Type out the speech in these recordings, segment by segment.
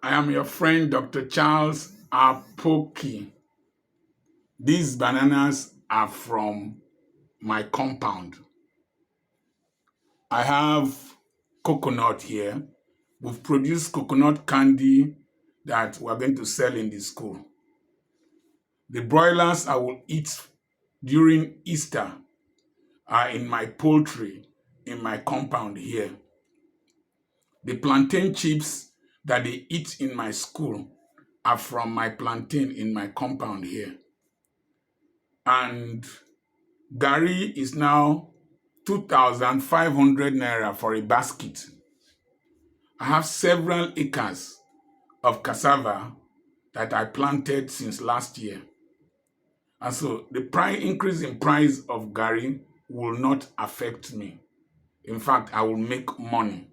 I am your friend, Dr. Charles Apoki. These bananas are from my compound. I have coconut here. We've produced coconut candy that we're going to sell in the school. The broilers I will eat during Easter are in my poultry in my compound here. The plantain chips that they eat in my school are from my plantain in my compound here. And Gary is now 2,500 naira for a basket. I have several acres of cassava that I planted since last year. And so the increase in price of Gary will not affect me. In fact, I will make money.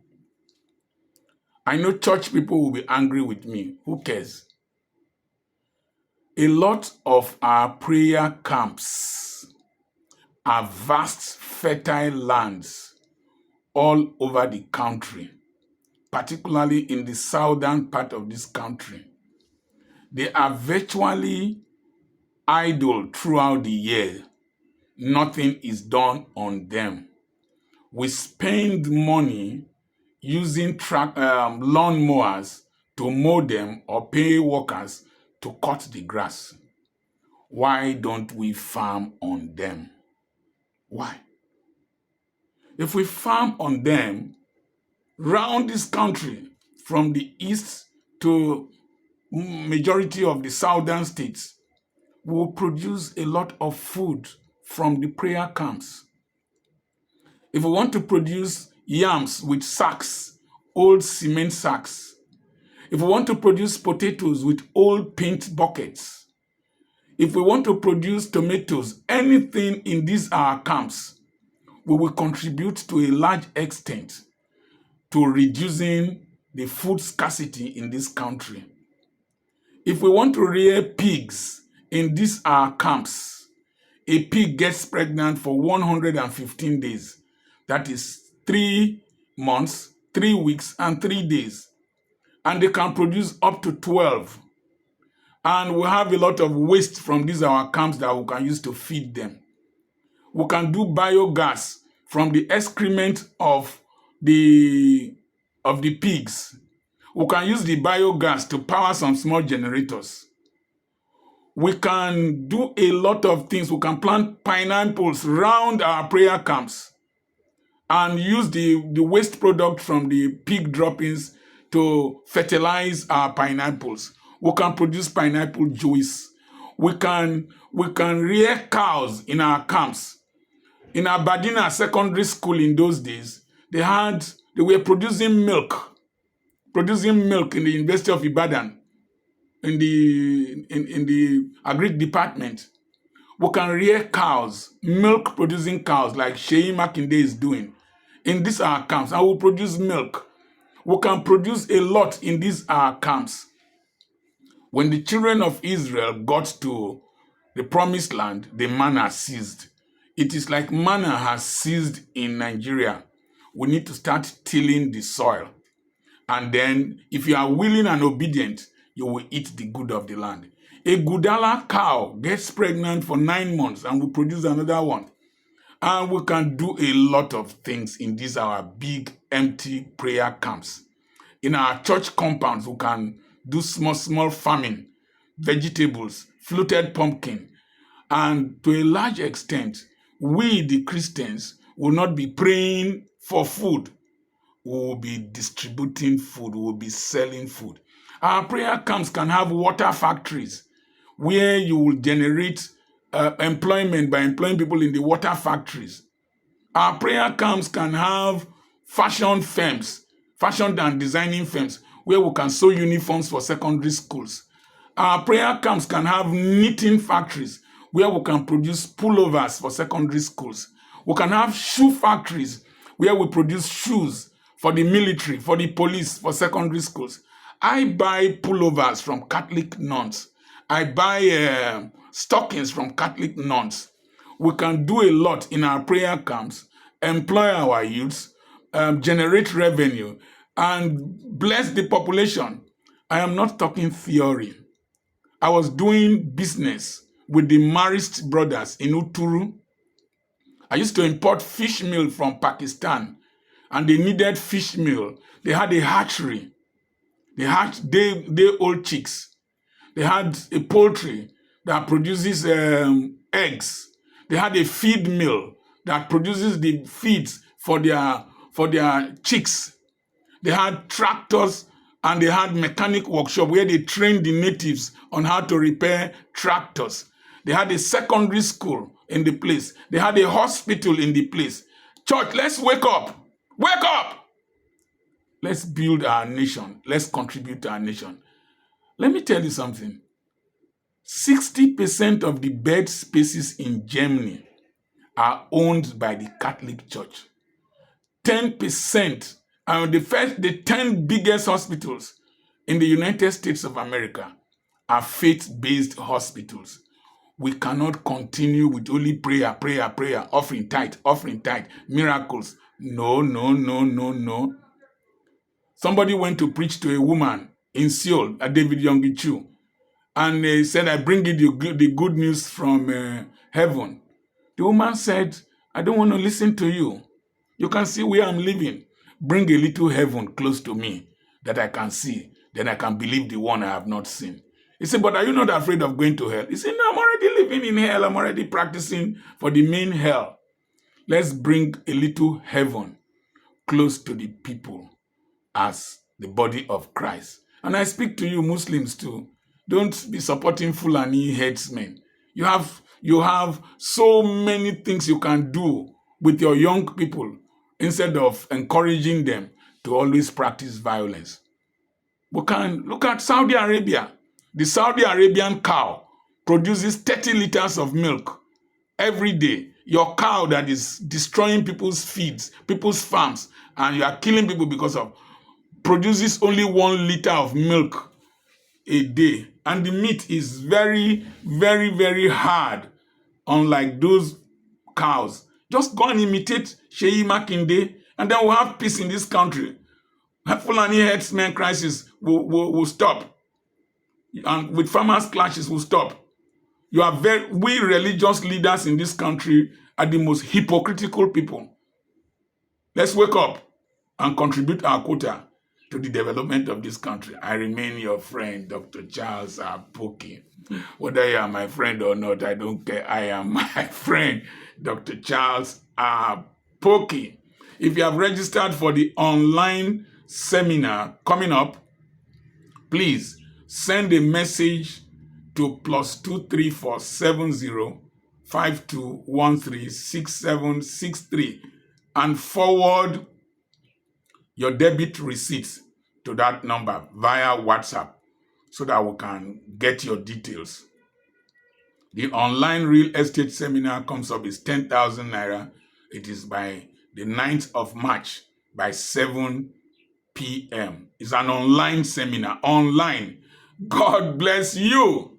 I know church people will be angry with me. Who cares? A lot of our prayer camps are vast, fertile lands all over the country, particularly in the southern part of this country. They are virtually idle throughout the year. Nothing is done on them. We spend money using lawn mowers to mow them or pay workers to cut the grass. Why don't we farm on them? Why? If we farm on them, round this country, from the east to majority of the southern states, will produce a lot of food from the prayer camps. If we want to produce yams with sacks, old cement sacks, if we want to produce potatoes with old paint buckets, if we want to produce tomatoes, anything in these our camps, we will contribute to a large extent to reducing the food scarcity in this country. If we want to rear pigs in these our camps, a pig gets pregnant for 115 days. That is 3 months, 3 weeks, and 3 days. And they can produce up to 12. And we have a lot of waste from these our camps that we can use to feed them. We can do biogas from the excrement of the pigs. We can use the biogas to power some small generators. We can do a lot of things. We can plant pineapples around our prayer camps and use the waste product from the pig droppings to fertilize our pineapples. We can produce pineapple juice. We can rear cows in our camps. In Aberdeen Secondary School in those days, they were producing milk in the University of Ibadan, in the agri department. We can rear cows, milk producing cows like Sheyi Makinde is doing in these our camps, and we produce milk. We can produce a lot in these our camps. When the children of Israel got to the promised land, the manna ceased. It is like manna has ceased in Nigeria. We need to start tilling the soil. And then, if you are willing and obedient, you will eat the good of the land. A Gudala cow gets pregnant for 9 months and will produce another one. And we can do a lot of things in these our big empty prayer camps. In our church compounds, we can do small farming, vegetables, fluted pumpkin. And to a large extent, we, the Christians, will not be praying for food. We will be distributing food. We will be selling food. Our prayer camps can have water factories where you will generate employment by employing people in the water factories. Our prayer camps can have fashion firms, fashion and designing firms, where we can sew uniforms for secondary schools. Our prayer camps can have knitting factories, where we can produce pullovers for secondary schools. We can have shoe factories, where we produce shoes for the military, for the police, for secondary schools. I buy pullovers from Catholic nuns. I buy stockings from Catholic nuns. We can do a lot in our prayer camps, employ our youths, generate revenue, and bless the population. I am not talking theory. I was doing business with the Marist brothers in Uturu. I used to import fish meal from Pakistan, and they needed fish meal. They had a hatchery. They hatched day-old chicks. They had a poultry that produces eggs. They had a feed mill that produces the feeds for their chicks. They had tractors and they had mechanic workshop where they trained the natives on how to repair tractors. They had a secondary school in the place. They had a hospital in the place. Church, let's wake up. Wake up! Let's build our nation. Let's contribute to our nation. Let me tell you something. 60% of the bed spaces in Germany are owned by the Catholic Church. 10%, the 10 biggest hospitals in the United States of America are faith-based hospitals. We cannot continue with only prayer, offering tithe, miracles. No. Somebody went to preach to a woman in Seoul, a David Yonggi-Chu, and he said, I bring you the good news from heaven. The woman said, I don't want to listen to you. You can see where I'm living. Bring a little heaven close to me that I can see. Then I can believe the one I have not seen. He said, but are you not afraid of going to hell? He said, no, I'm already living in hell. I'm already practicing for the main hell. Let's bring a little heaven close to the people as the body of Christ. And I speak to you Muslims too. Don't be supporting Fulani headsmen. You have so many things you can do with your young people instead of encouraging them to always practice violence. We can look at Saudi Arabia. The Saudi Arabian cow produces 30 liters of milk every day. Your cow that is destroying people's feeds, people's farms, and you are killing people because of, produces only 1 liter of milk a day. And the meat is very, very, very hard, unlike those cows. Just go and imitate Sheyi Makinde, and then we'll have peace in this country. Fulani herdsmen crisis will stop. And with farmers' clashes will stop. We religious leaders in this country are the most hypocritical people. Let's wake up and contribute our quota to the development of this country. I remain your friend, Dr. Charles Apoki. Whether you are my friend or not, I don't care. I am my friend, Dr. Charles Apoki. If you have registered for the online seminar coming up, please send a message to +23470 5213 6763 and forward your debit receipts to that number via WhatsApp so that we can get your details. The online real estate seminar comes up is 10,000 naira. It is by the 9th of March by 7 p.m. It's an online seminar. Online. God bless you.